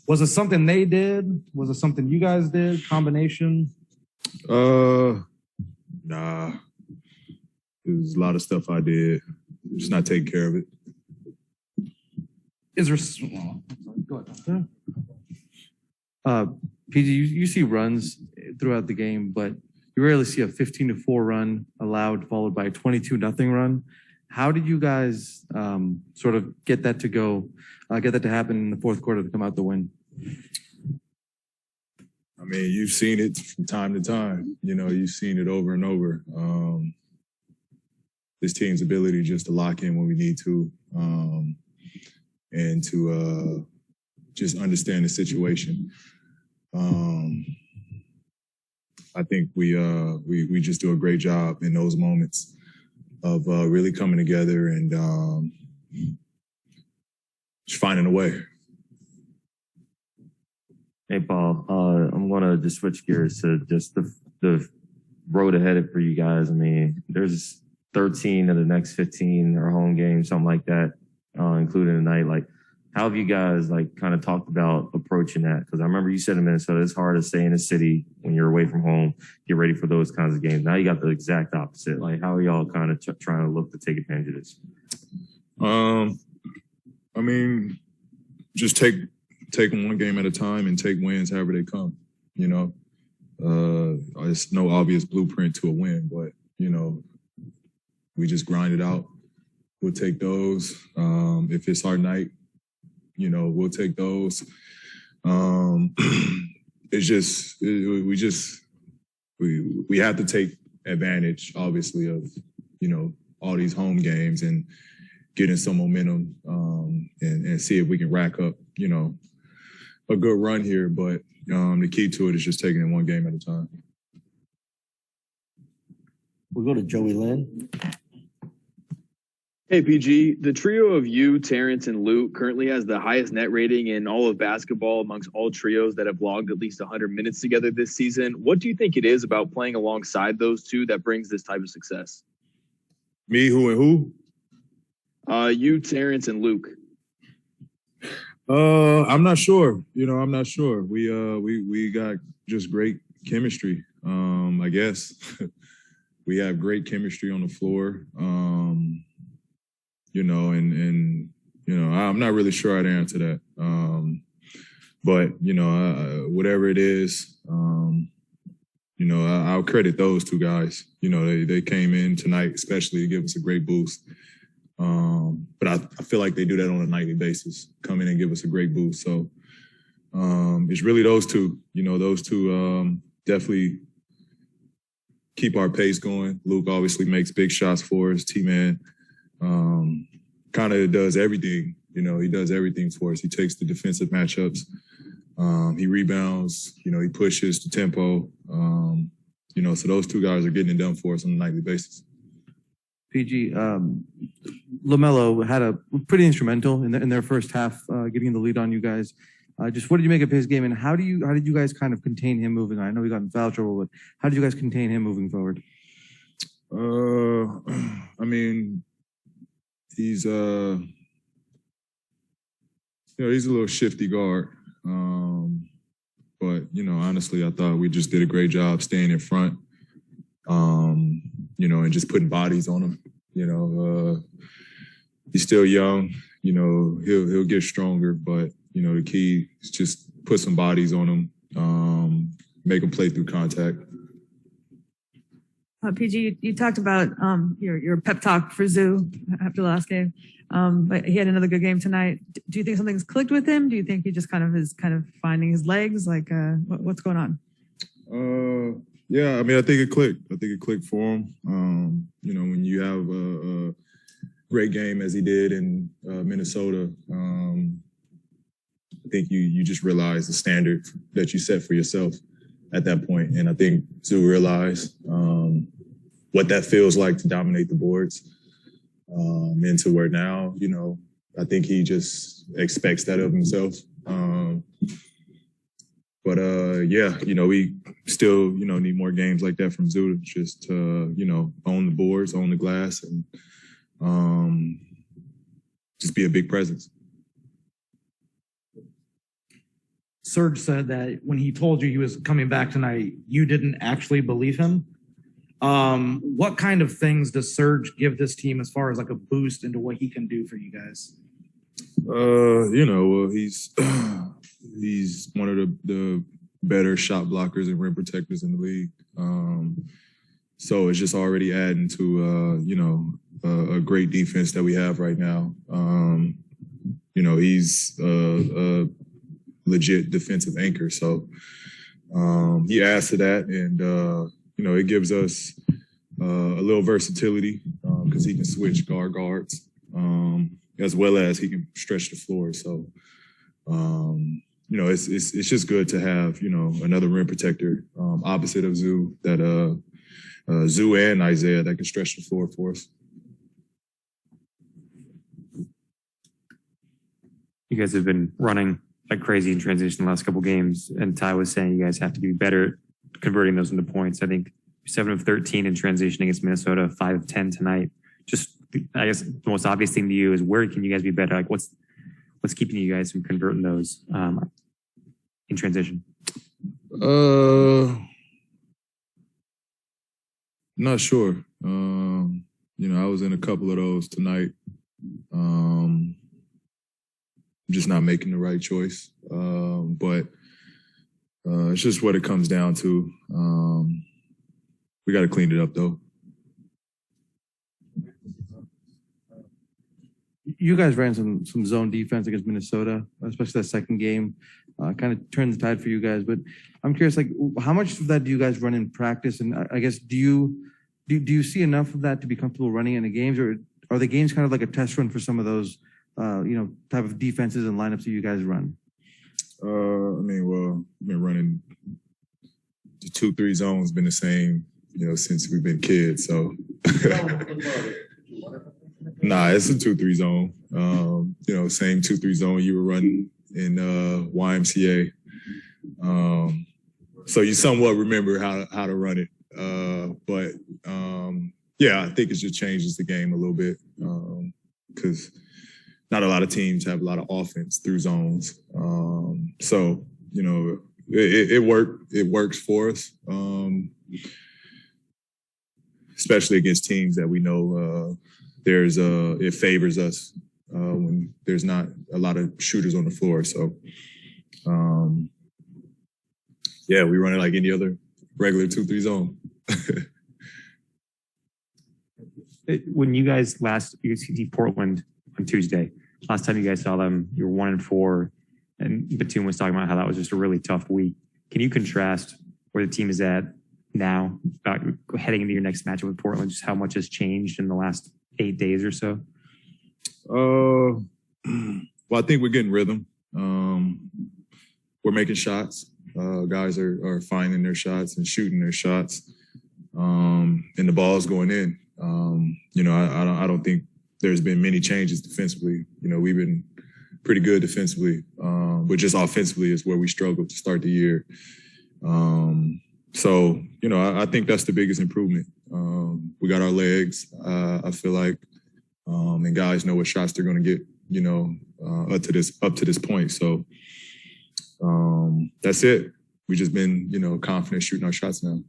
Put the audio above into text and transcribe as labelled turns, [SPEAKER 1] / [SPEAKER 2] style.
[SPEAKER 1] Was it something they did? Was it something you guys did? Combination?
[SPEAKER 2] Nah. There's a lot of stuff I did. Just not taking care of it.
[SPEAKER 1] Is there? Go ahead.
[SPEAKER 3] PG, you see runs throughout the game, but you rarely see a 15-4 run allowed followed by a 22-0 run. How did you guys sort of get that to go, get that to happen in the fourth quarter to come out the win?
[SPEAKER 2] I mean, you've seen it from time to time. You know, you've seen it over and over. This team's ability just to lock in when we need to and to just understand the situation. I think we just do a great job in those moments of really coming together and just finding a way.
[SPEAKER 4] Hey, Paul, I'm going to just switch gears to just the road ahead for you guys. I mean, there's 13 of the next 15 are home games, something like that, including tonight. Like, how have you guys like kind of talked about approaching that? Because I remember you said in Minnesota, it's hard to stay in the city when you're away from home, get ready for those kinds of games. Now you got the exact opposite. Like, how are y'all kind of trying to look to take advantage of this?
[SPEAKER 2] I mean, just take one game at a time and take wins however they come. You know, it's no obvious blueprint to a win, but you know, we just grind it out. We'll take those. If it's our night, you know, we'll take those. It's just we have to take advantage, obviously, of you know all these home games and getting some momentum and see if we can rack up, you know, a good run here. But the key to it is just taking it one game at a time.
[SPEAKER 5] We'll go to Joey Lynn.
[SPEAKER 6] Hey, PG, the trio of you, Terrence, and Luke currently has the highest net rating in all of basketball amongst all trios that have logged at least 100 minutes together this season. What do you think it is about playing alongside those two that brings this type of success?
[SPEAKER 2] Me, who, and who?
[SPEAKER 6] You, Terrence, and Luke.
[SPEAKER 2] I'm not sure. You know, I'm not sure. We got just great chemistry. I guess we have great chemistry on the floor. You know, and you know, I'm not really sure how to answer that. But you know, whatever it is, you know, I'll credit those two guys. You know, they came in tonight, especially to give us a great boost. But I feel like they do that on a nightly basis, come in and give us a great boost. So it's really those two. You know, those two definitely keep our pace going. Luke obviously makes big shots for us. T-Man kind of does everything. You know, he does everything for us. He takes the defensive matchups. He rebounds. You know, he pushes the tempo. You know, so those two guys are getting it done for us on a nightly basis.
[SPEAKER 3] PG, LaMelo had a pretty instrumental in their first half, getting the lead on you guys. Just what did you make of his game, and how did you guys kind of contain him moving on? I know he got in foul trouble, but how did you guys contain him moving forward?
[SPEAKER 2] I mean, he's you know, he's a little shifty guard. But you know, honestly, I thought we just did a great job staying in front. You know, and just putting bodies on him. You know, he's still young. You know, he'll get stronger, but you know, the key is just put some bodies on him, make him play through contact.
[SPEAKER 7] PG, you talked about your pep talk for Zoo after the last game, but he had another good game tonight. Do you think something's clicked with him? Do you think he just kind of finding his legs? Like, what's going on?
[SPEAKER 2] Yeah, I mean, I think it clicked. I think it clicked for him. You know, when you have a great game as he did in Minnesota, I think you just realize the standard that you set for yourself at that point. And I think Zoo realized what that feels like to dominate the boards. And to where now, you know, I think he just expects that of himself. But yeah, you know, we still, you know, need more games like that from Zoo to just, you know, own the boards, own the glass, and just be a big presence.
[SPEAKER 1] Serge said that when he told you he was coming back tonight, you didn't actually believe him. What kind of things does Serge give this team as far as like a boost into what he can do for you guys?
[SPEAKER 2] Well, he's he's one of the better shot blockers and rim protectors in the league. So it's just already adding to a great defense that we have right now. He's a legit defensive anchor. So he adds to that, and it gives us a little versatility because he can switch guards as well as he can stretch the floor. So it's just good to have another rim protector opposite of Zoo that Zoo and Isaiah that can stretch the floor for us.
[SPEAKER 8] You guys have been running like crazy in transition the last couple games, and Ty was saying you guys have to be better at converting those into points. I think 7 of 13 in transition against Minnesota, 5 of 10 tonight. Just, I guess the most obvious thing to you is where can you guys be better? Like what's keeping you guys from converting those in transition?
[SPEAKER 2] Not sure. I was in a couple of those tonight. Just not making the right choice. But it's just what it comes down to. We got to clean it up, though.
[SPEAKER 3] You guys ran some zone defense against Minnesota, especially that second game. Kind of turned the tide for you guys. But I'm curious, like, how much of that do you guys run in practice? And I guess do you see enough of that to be comfortable running in the games, or are the games kind of like a test run for some of those, type of defenses and lineups that you guys run?
[SPEAKER 2] We've been running the 2-3 zones, been the same, since we've been kids. So, nah, it's a 2-3 zone. Same 2-3 zone you were running in YMCA. So you somewhat remember how to run it. But I think it just changes the game a little bit because not a lot of teams have a lot of offense through zones. It works for us, especially against teams that we know it favors us when there's not a lot of shooters on the floor. So, we run it like any other regular 2-3 zone.
[SPEAKER 8] When you guys you see Portland on Tuesday, last time you guys saw them, you were 1-4, and Batum was talking about how that was just a really tough week. Can you contrast where the team is at now, heading into your next matchup with Portland, just how much has changed in the last 8 days or so?
[SPEAKER 2] Well, I think we're getting rhythm. We're making shots. Guys are finding their shots and shooting their shots, and the ball's going in. I don't think there's been many changes defensively. We've been pretty good defensively, but just offensively is where we struggled to start the year. I think that's the biggest improvement. We got our legs, I feel like, and guys know what shots they're going to get, up to this point. So that's it. We've just been, confident shooting our shots now.